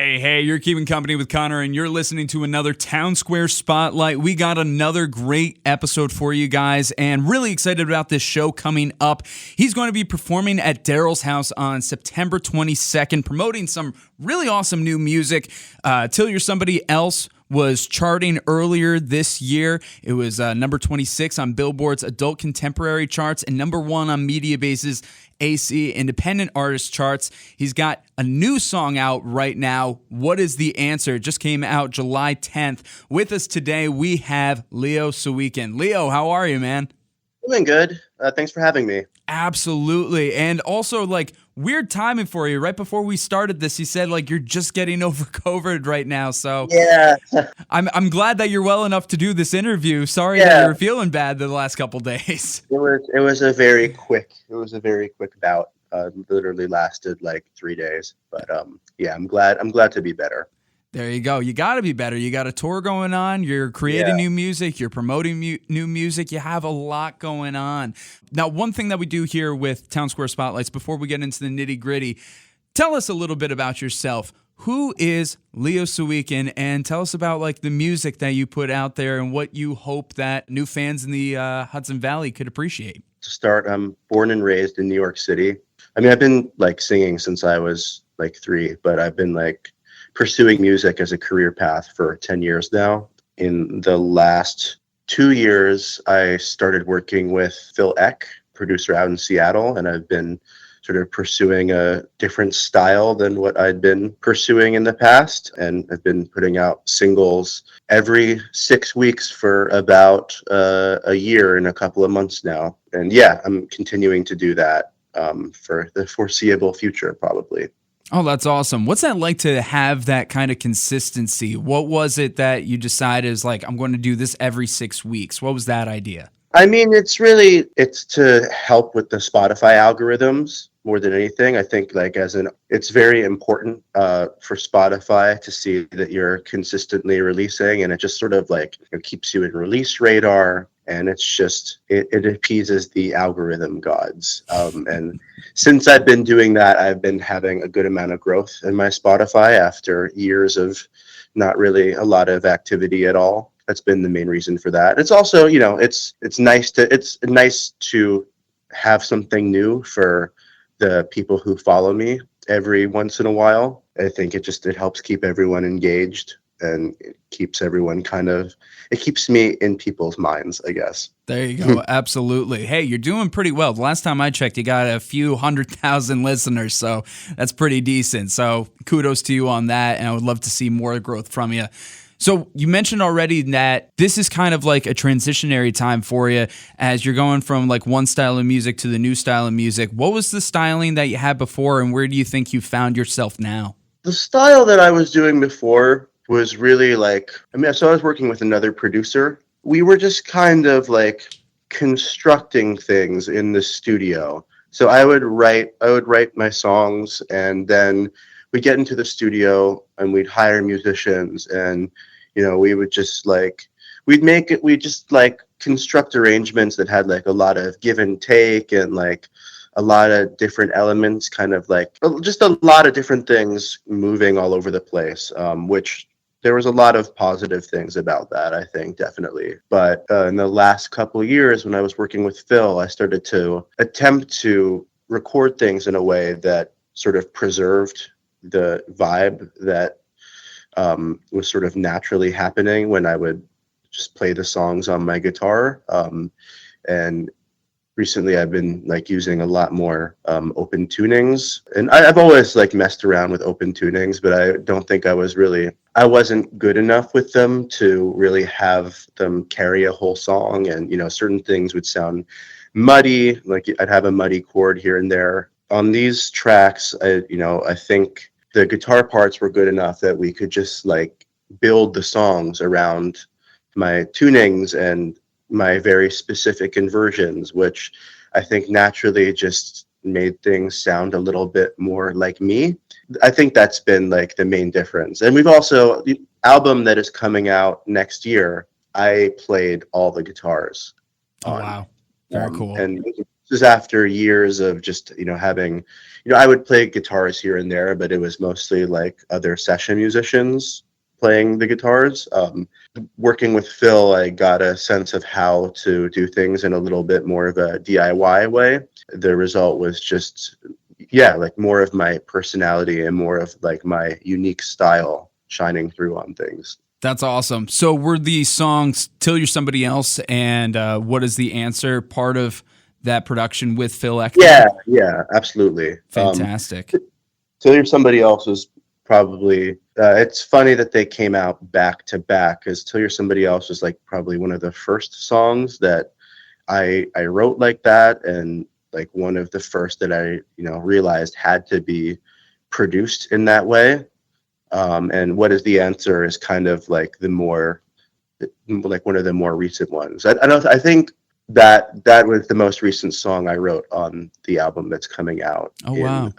Hey, you're keeping company with Connor, and you're listening to another Town Square Spotlight. We got another great episode for you guys, and really excited about this show coming up. He's going to be performing at Daryl's house on September 22nd, promoting some really awesome new music. Till You're Somebody Else was charting earlier this year. It was number 26 on Billboard's adult contemporary charts and number 1 on Mediabase's AC independent artist charts. He's got a new song out right now. What is the answer? It just came out July 10th. With us today, we have Leo Sawikin. Leo, how are you, man? Doing good. Thanks for having me. Absolutely. And also, weird timing for you. Right before we started this, you said you're just getting over COVID right now. So yeah, I'm glad that you're well enough to do this interview. Sorry that you were feeling bad the last couple days. It was a very quick bout. Literally lasted 3 days. But I'm glad to be better. There you go. You got to be better. You got a tour going on. You're creating new music. You're promoting new music. You have a lot going on. Now, one thing that we do here with Town Square Spotlights, before we get into the nitty gritty, tell us a little bit about yourself. Who is Leo Sawikin? And tell us about the music that you put out there and what you hope that new fans in the Hudson Valley could appreciate. To start, I'm born and raised in New York City. I mean, I've been singing since I was 3, but I've been pursuing music as a career path for 10 years now. In the last 2 years, I started working with Phil Eck, producer out in Seattle, and I've been sort of pursuing a different style than what I'd been pursuing in the past. And I've been putting out singles every 6 weeks for about a year and a couple of months now. And I'm continuing to do that for the foreseeable future, probably. Oh, that's awesome. What's that like to have that kind of consistency? What was it that you decided is I'm going to do this every 6 weeks? What was that idea? I mean, it's to help with the Spotify algorithms more than anything. I think it's very important for Spotify to see that you're consistently releasing, and it just sort of keeps you in release radar. And it's just, it appeases the algorithm gods. And since I've been doing that, I've been having a good amount of growth in my Spotify after years of not really a lot of activity at all. That's been the main reason for that. It's also, it's nice to have something new for the people who follow me every once in a while. I think it helps keep everyone engaged. And it keeps everyone it keeps me in people's minds, I guess. There you go. Absolutely. Hey, you're doing pretty well. The last time I checked, you got a few 100,000 listeners, so that's pretty decent. So kudos to you on that, and I would love to see more growth from you. So you mentioned already that this is kind of a transitionary time for you as you're going from one style of music to the new style of music. What was the styling that you had before, and where do you think you found yourself now? The style that I was doing before was really so I was working with another producer. We were just kind of constructing things in the studio. So I would write my songs, and then we'd get into the studio and we'd hire musicians, and we would just we'd just construct arrangements that had a lot of give and take and a lot of different elements, just a lot of different things moving all over the place, which there was a lot of positive things about that, I think, definitely. But in the last couple of years, when I was working with Phil, I started to attempt to record things in a way that sort of preserved the vibe that was sort of naturally happening when I would just play the songs on my guitar. And recently I've been using a lot more open tunings, and I've always messed around with open tunings, but I don't think I wasn't good enough with them to really have them carry a whole song. And certain things would sound muddy, I'd have a muddy chord here and there. On these tracks, I think the guitar parts were good enough that we could just build the songs around my tunings and my very specific inversions, which I think naturally just made things sound a little bit more like me. I think that's been the main difference. And we've also, the album that is coming out next year, I played all the guitars on. Oh, wow. Very cool. And is after years of just, having, I would play guitars here and there, but it was mostly like other session musicians playing the guitars. Working with Phil, I got a sense of how to do things in a little bit more of a DIY way. The result was just, like more of my personality and more of like my unique style shining through on things. That's awesome. So were the songs Till You're Somebody Else and What Is the Answer part of that production with Phil Eckman? Yeah, absolutely. Fantastic. Till You're Somebody Else was probably, it's funny that they came out back to back, because Till You're Somebody Else was like probably one of the first songs that I wrote like that, and like one of the first that I, realized had to be produced in that way. And What Is the Answer is kind of like one of the more recent ones. I think that was the most recent song I wrote on the album that's coming out in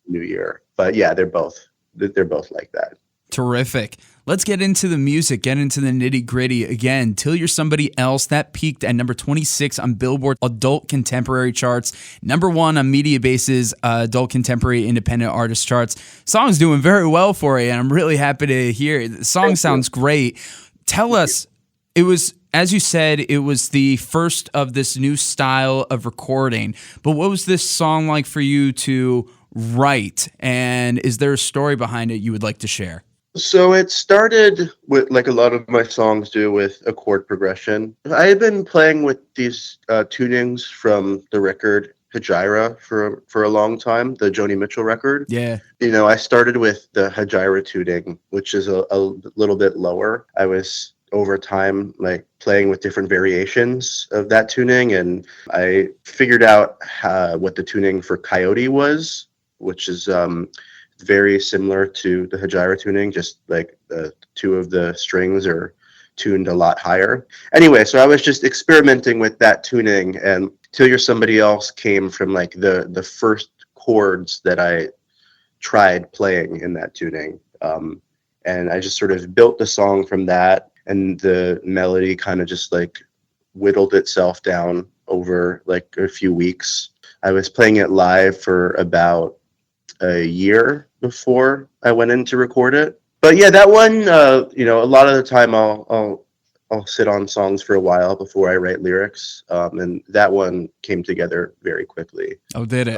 New Year. But yeah, they're both like that. Terrific. Let's get into the music, get into the nitty gritty. Again, Till You're Somebody Else, that peaked at number 26 on Billboard Adult Contemporary charts, number 1 on Mediabase's Adult Contemporary Independent Artist charts. Song's doing very well for you, and I'm really happy to hear it. The song sounds great. Tell us, it was, as you said, it was the first of this new style of recording, but what was this song like for you to write, and is there a story behind it you would like to share? So it started with, like a lot of my songs do, with a chord progression. I had been playing with these tunings from the record Hejira for a long time, the Joni Mitchell record. Yeah. I started with the Hejira tuning, which is a little bit lower. I was over time like playing with different variations of that tuning, and I figured out what the tuning for Coyote was, which is very similar to the Hejira tuning, just like the two of the strings are tuned a lot higher. Anyway, so I was just experimenting with that tuning, and Till You're Somebody Else came from like the first chords that I tried playing in that tuning. And I just sort of built the song from that, and the melody kind of just like whittled itself down over like a few weeks. I was playing it live for about a year before I went in to record it. But yeah, that one, a lot of the time I'll sit on songs for a while before I write lyrics, and that one came together very quickly. Oh, did it?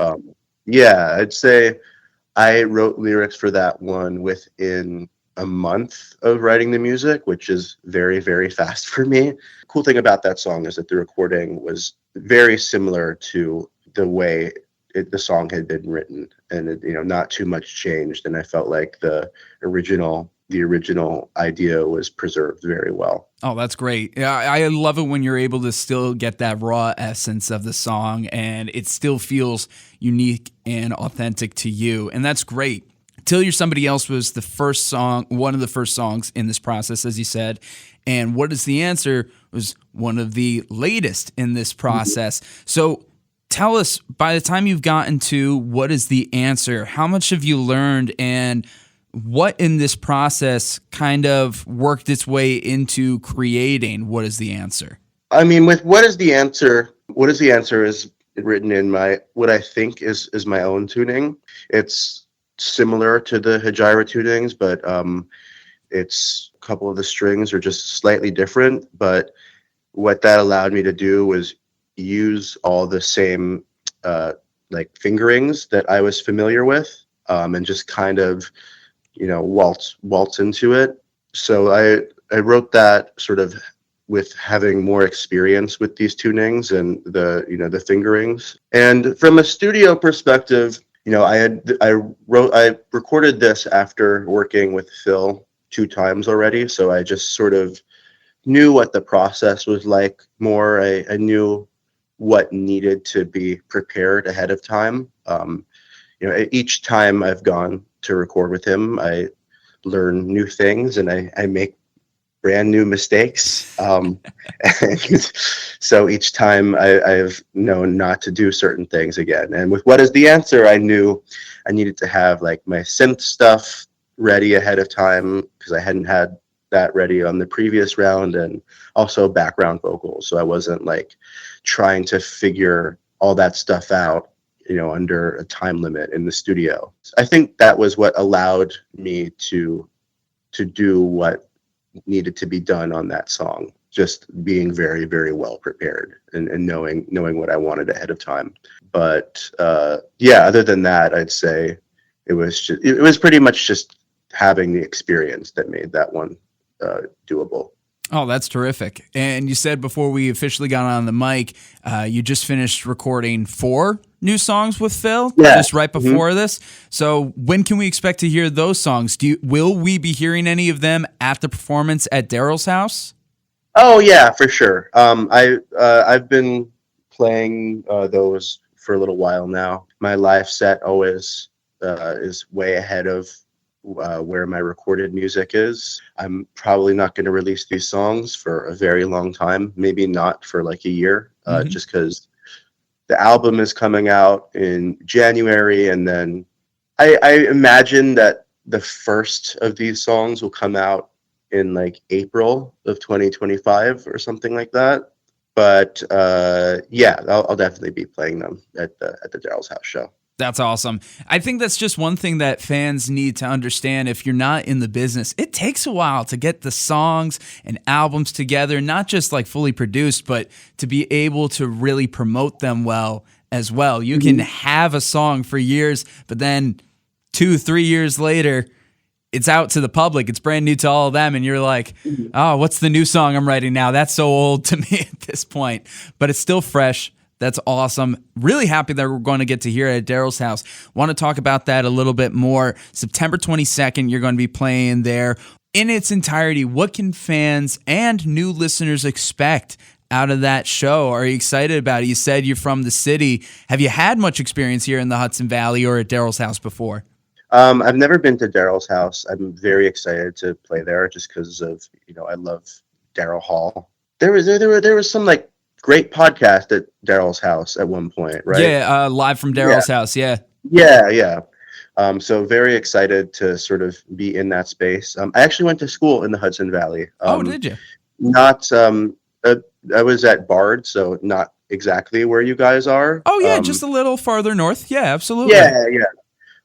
Yeah, I'd say I wrote lyrics for that one within a month of writing the music, which is very, very fast for me. Cool thing about that song is that the recording was very similar to the way the song had been written, and it, not too much changed, and I felt like the original idea was preserved very well. Oh, that's great. Yeah, I love it when you're able to still get that raw essence of the song and it still feels unique and authentic to you, and that's great. Till You're Somebody Else was the first song, one of the first songs in this process, as you said, and What Is the Answer was one of the latest in this process. So tell us, by the time you've gotten to What Is the Answer, how much have you learned, and what in this process kind of worked its way into creating What Is the Answer? I mean, with What Is the Answer is written in what I think is my own tuning. It's similar to the Hejira tunings, but it's a couple of the strings are just slightly different. But what that allowed me to do was use all the same like fingerings that I was familiar with, and just kind of waltz into it. So I wrote that sort of with having more experience with these tunings and the fingerings. And from a studio perspective, I recorded this after working with Phil 2 times already, so I just sort of knew what the process was like more. I knew what needed to be prepared ahead of time. Each time I've gone to record with him, I learn new things and I make brand new mistakes. And so each time I've known not to do certain things again. And with What Is the Answer, I knew I needed to have like my synth stuff ready ahead of time because I hadn't had that ready on the previous round, and also background vocals. So I wasn't like trying to figure all that stuff out, under a time limit in the studio. I think that was what allowed me to do what needed to be done on that song. Just being very, very well prepared and knowing what I wanted ahead of time. But other than that, I'd say it was pretty much just having the experience that made that one doable. Oh, that's terrific. And you said before we officially got on the mic, you just finished recording 4 new songs with Phil, just right before this. So when can we expect to hear those songs? Will we be hearing any of them at the performance at Daryl's house? Oh yeah, for sure. I've been playing those for a little while now. My live set always is way ahead of where my recorded music is. I'm probably not going to release these songs for a very long time, maybe not for like a year, just because the album is coming out in January, and then I imagine that the first of these songs will come out in like April of 2025 or something like that. But I'll definitely be playing them at the Daryl's house show. That's awesome. I think that's just one thing that fans need to understand. If you're not in the business, it takes a while to get the songs and albums together, not just like fully produced, but to be able to really promote them well as well. You can have a song for years, but then 2-3 years later, it's out to the public. It's brand new to all of them. And you're like, oh, what's the new song I'm writing now? That's so old to me at this point, but it's still fresh. That's awesome. Really happy that we're going to get to hear it at Daryl's house. Want to talk about that a little bit more. September 22nd, you're going to be playing there in its entirety. What can fans and new listeners expect out of that show? Are you excited about it? You said you're from the city. Have you had much experience here in the Hudson Valley or at Daryl's house before? I've never been to Daryl's house. I'm very excited to play there just because of, I love Daryl Hall. There was some like great podcast at Daryl's house at one point, right? Yeah, live from Daryl's house, yeah. Yeah. So very excited to sort of be in that space. I actually went to school in the Hudson Valley. Did you? Not, I was at Bard, so not exactly where you guys are. Oh, yeah, just a little farther north. Yeah, absolutely. Yeah.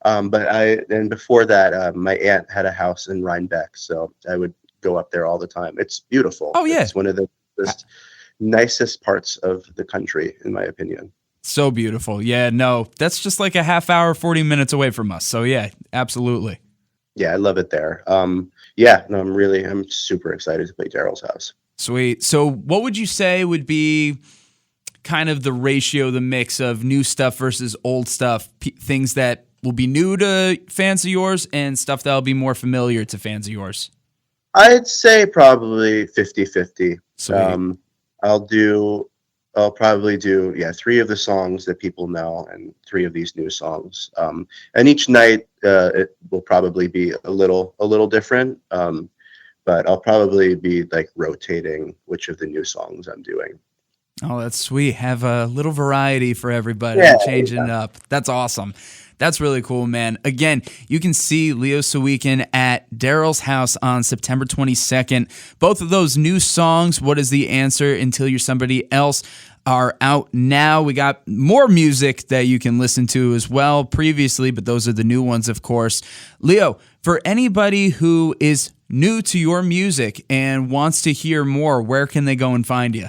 And before that, my aunt had a house in Rhinebeck, so I would go up there all the time. It's beautiful. Oh, yeah. It's one of the nicest parts of the country, in my opinion. So beautiful. Yeah, no, that's just like a half hour, 40 minutes away from us. So yeah, absolutely. Yeah, I love it there. I'm super excited to play Daryl's house. Sweet. So what would you say would be kind of the ratio, the mix of new stuff versus old stuff, things that will be new to fans of yours and stuff that'll be more familiar to fans of yours? I'd say probably 50-50. Sweet. I'll probably do 3 of the songs that people know and 3 of these new songs. And each night it will probably be a little different. But I'll probably be like rotating which of the new songs I'm doing. Oh, that's sweet. Have a little variety for everybody, changing it up. That's awesome. That's really cool, man. Again, you can see Leo Sawikin at Daryl's house on September 22nd. Both of those new songs, What Is the Answer, Until You're Somebody Else, are out now. We got more music that you can listen to as well previously, but those are the new ones, of course. Leo, for anybody who is new to your music and wants to hear more, where can they go and find you?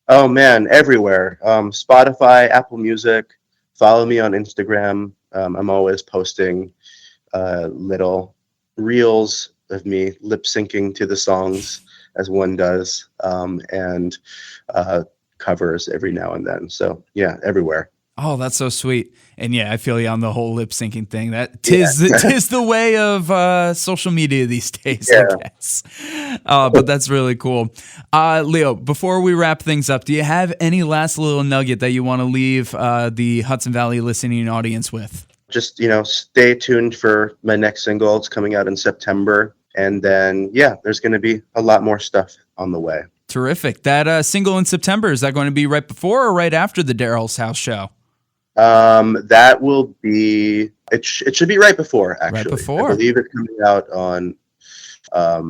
Oh, man, everywhere. Spotify, Apple Music. Follow me on Instagram. I'm always posting little reels of me lip syncing to the songs as one does, and covers every now and then. So yeah, everywhere. Oh, that's so sweet. And yeah, I feel you on the whole lip syncing thing. That tis the way of social media these days, I guess. But that's really cool. Leo, before we wrap things up, do you have any last little nugget that you want to leave the Hudson Valley listening audience with? Just, stay tuned for my next single. It's coming out in September. And then, there's going to be a lot more stuff on the way. Terrific. That single in September, is that going to be right before or right after the Daryl's house show? That will be, it should be right before, actually. Right before. I believe it's coming out on, I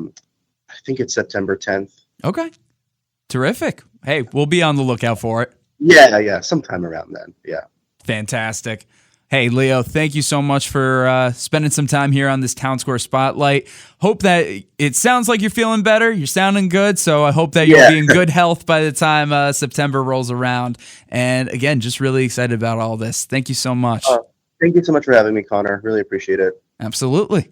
think it's September 10th. Okay. Terrific. Hey, we'll be on the lookout for it. Yeah, sometime around then. Yeah. Fantastic. Hey, Leo, thank you so much for spending some time here on this Town Square Spotlight. Hope that it sounds like you're feeling better. You're sounding good. So I hope that you'll be in good health by the time September rolls around. And again, just really excited about all this. Thank you so much. Thank you so much for having me, Connor. Really appreciate it. Absolutely.